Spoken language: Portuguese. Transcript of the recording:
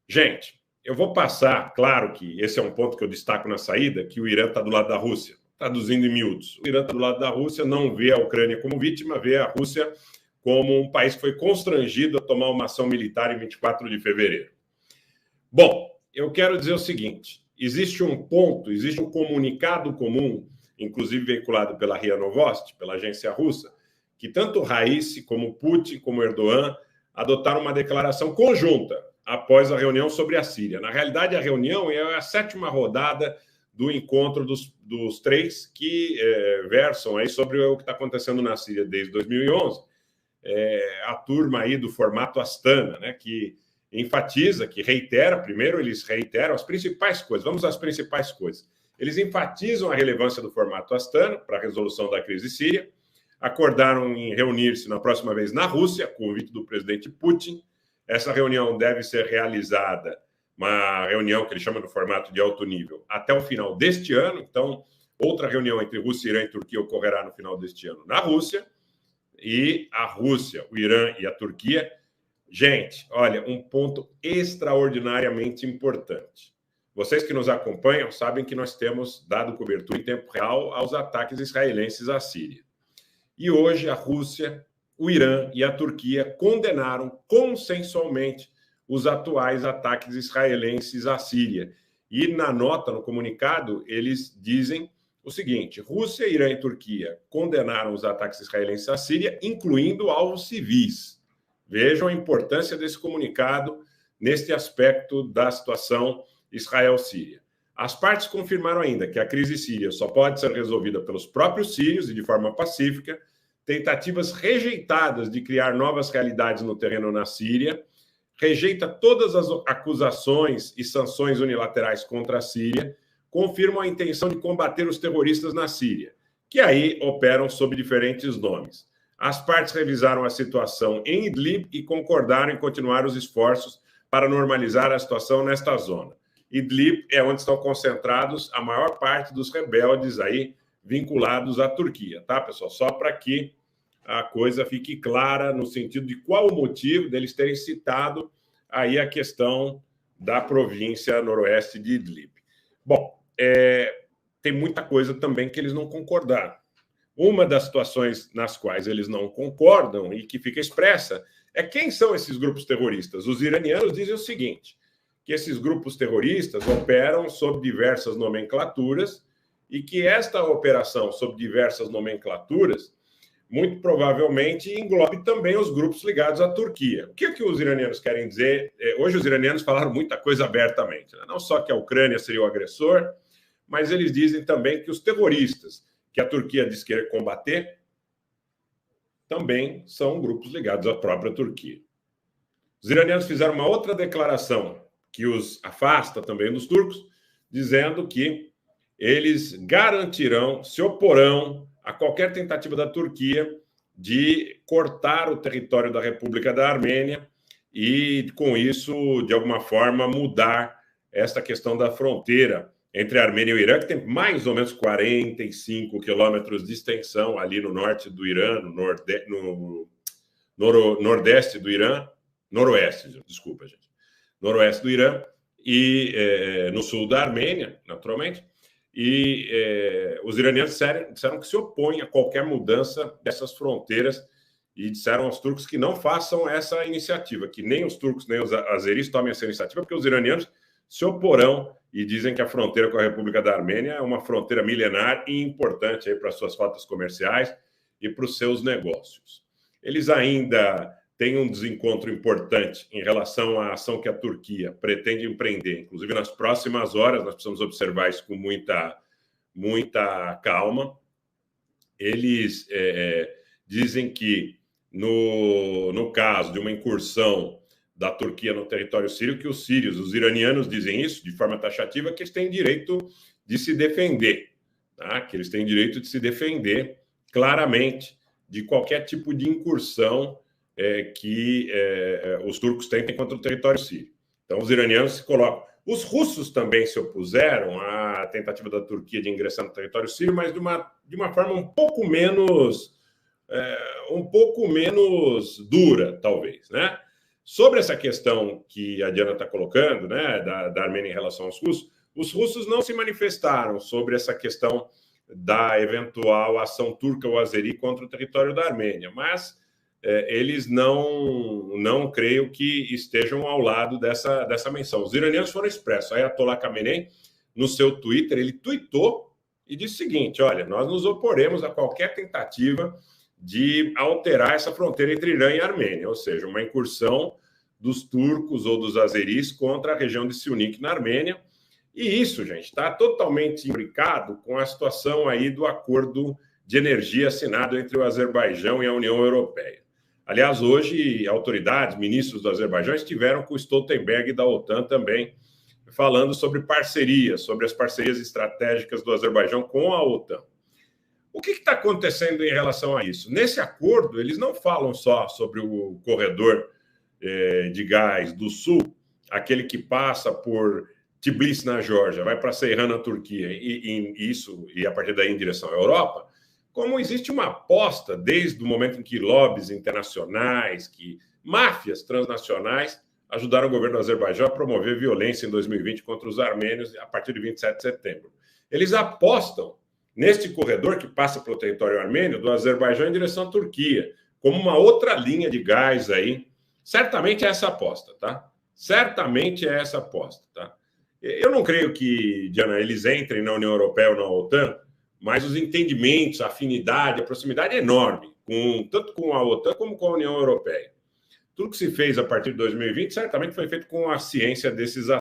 Gente, eu vou passar, claro que esse é um ponto que eu destaco na saída, que o Irã está do lado da Rússia, traduzindo em miúdos. O Irã está do lado da Rússia, não vê a Ucrânia como vítima, vê a Rússia como um país que foi constrangido a tomar uma ação militar em 24 de fevereiro. Bom, eu quero dizer o seguinte, existe um comunicado comum, inclusive veiculado pela RIA Novosti, pela agência russa, que tanto Raisi, como Putin, como Erdogan adotaram uma declaração conjunta após a reunião sobre a Síria. Na realidade, a reunião é a 7ª rodada do encontro dos três que versam aí sobre o que está acontecendo na Síria desde 2011. A turma aí do formato Astana, né, que enfatiza, que reitera, primeiro eles reiteram as principais coisas, vamos às principais coisas. Eles enfatizam a relevância do formato Astana para a resolução da crise síria, acordaram em reunir-se na próxima vez na Rússia, convite do presidente Putin. Essa reunião deve ser realizada, uma reunião que ele chama no formato de alto nível, até o final deste ano. Então, outra reunião entre Rússia, Irã e Turquia ocorrerá no final deste ano na Rússia. E a Rússia, o Irã e a Turquia. Gente, olha, um ponto extraordinariamente importante. Vocês que nos acompanham sabem que nós temos dado cobertura em tempo real aos ataques israelenses à Síria. E hoje a Rússia, o Irã e a Turquia condenaram consensualmente os atuais ataques israelenses à Síria. E na nota, no comunicado, eles dizem o seguinte: Rússia, Irã e Turquia condenaram os ataques israelenses à Síria, incluindo alvos civis. Vejam a importância desse comunicado neste aspecto da situação Israel-Síria. As partes confirmaram ainda que a crise síria só pode ser resolvida pelos próprios sírios e de forma pacífica. Tentativas rejeitadas de criar novas realidades no terreno na Síria, rejeita todas as acusações e sanções unilaterais contra a Síria, confirmam a intenção de combater os terroristas na Síria, que aí operam sob diferentes nomes. As partes revisaram a situação em Idlib e concordaram em continuar os esforços para normalizar a situação nesta zona. Idlib é onde estão concentrados a maior parte dos rebeldes aí vinculados à Turquia, tá, pessoal? Só para que a coisa fique clara no sentido de qual o motivo deles terem citado aí a questão da província noroeste de Idlib. Bom, tem muita coisa também que eles não concordaram. Uma das situações nas quais eles não concordam e que fica expressa é quem são esses grupos terroristas. Os iranianos dizem o seguinte, que esses grupos terroristas operam sob diversas nomenclaturas e que esta operação sob diversas nomenclaturas muito provavelmente englobe também os grupos ligados à Turquia. O que os iranianos querem dizer? Hoje os iranianos falaram muita coisa abertamente, né? Não só que a Ucrânia seria o agressor, mas eles dizem também que os terroristas que a Turquia diz querer combater também são grupos ligados à própria Turquia. Os iranianos fizeram uma outra declaração que os afasta também dos turcos, dizendo que eles garantirão, se oporão a qualquer tentativa da Turquia de cortar o território da República da Armênia e, com isso, de alguma forma, mudar esta questão da fronteira entre a Armênia e o Irã, que tem mais ou menos 45 quilômetros de extensão ali no norte do Irã, no nordeste do Irã, noroeste, desculpa, gente, noroeste do Irã e no sul da Armênia, naturalmente. E os iranianos disseram que se opõem a qualquer mudança dessas fronteiras e disseram aos turcos que não façam essa iniciativa, que nem os turcos nem os azeris tomem essa iniciativa, porque os iranianos se oporão e dizem que a fronteira com a República da Armênia é uma fronteira milenar e importante aí para suas rotas comerciais e para os seus negócios. Eles ainda têm um desencontro importante em relação à ação que a Turquia pretende empreender. Inclusive, nas próximas horas, nós precisamos observar isso com muita calma. Eles dizem que, no caso de uma incursão da Turquia no território sírio, que os sírios, os iranianos dizem isso de forma taxativa, que eles têm direito de se defender, tá? Que eles têm direito de se defender claramente de qualquer tipo de incursão que os turcos tentem contra o território sírio. Então, os iranianos se colocam. Os russos também se opuseram à tentativa da Turquia de ingressar no território sírio, mas de uma forma um pouco menos dura, talvez, né? Sobre essa questão que a Diana está colocando, né, da Armênia em relação aos russos, os russos não se manifestaram sobre essa questão da eventual ação turca ou azeri contra o território da Armênia, mas eles não creio que estejam ao lado dessa menção. Os iranianos foram expressos. Ayatollah Khamenei, no seu Twitter, ele tweetou e disse o seguinte: olha, nós nos oporemos a qualquer tentativa de alterar essa fronteira entre Irã e Armênia, ou seja, uma incursão dos turcos ou dos azeris contra a região de Siunik na Armênia. E isso, gente, está totalmente imbricado com a situação aí do acordo de energia assinado entre o Azerbaijão e a União Europeia. Aliás, hoje, autoridades, ministros do Azerbaijão estiveram com o Stoltenberg da OTAN também, falando sobre parcerias, sobre as parcerias estratégicas do Azerbaijão com a OTAN. O que está acontecendo em relação a isso? Nesse acordo, eles não falam só sobre o corredor de gás do sul, aquele que passa por Tbilisi, na Geórgia, vai para Ceyhan, na Turquia, e a partir daí em direção à Europa, como existe uma aposta desde o momento em que lobbies internacionais, que máfias transnacionais ajudaram o governo do Azerbaijão a promover violência em 2020 contra os armênios a partir de 27 de setembro. Eles apostam neste corredor que passa pelo território armênio do Azerbaijão em direção à Turquia, como uma outra linha de gás aí. Certamente é essa aposta, tá? Certamente é essa aposta, tá? Eu não creio que, Diana, eles entrem na União Europeia ou na OTAN, mas os entendimentos, a afinidade, a proximidade é enorme, tanto com a OTAN como com a União Europeia. Tudo que se fez a partir de 2020 certamente foi feito com a ciência desses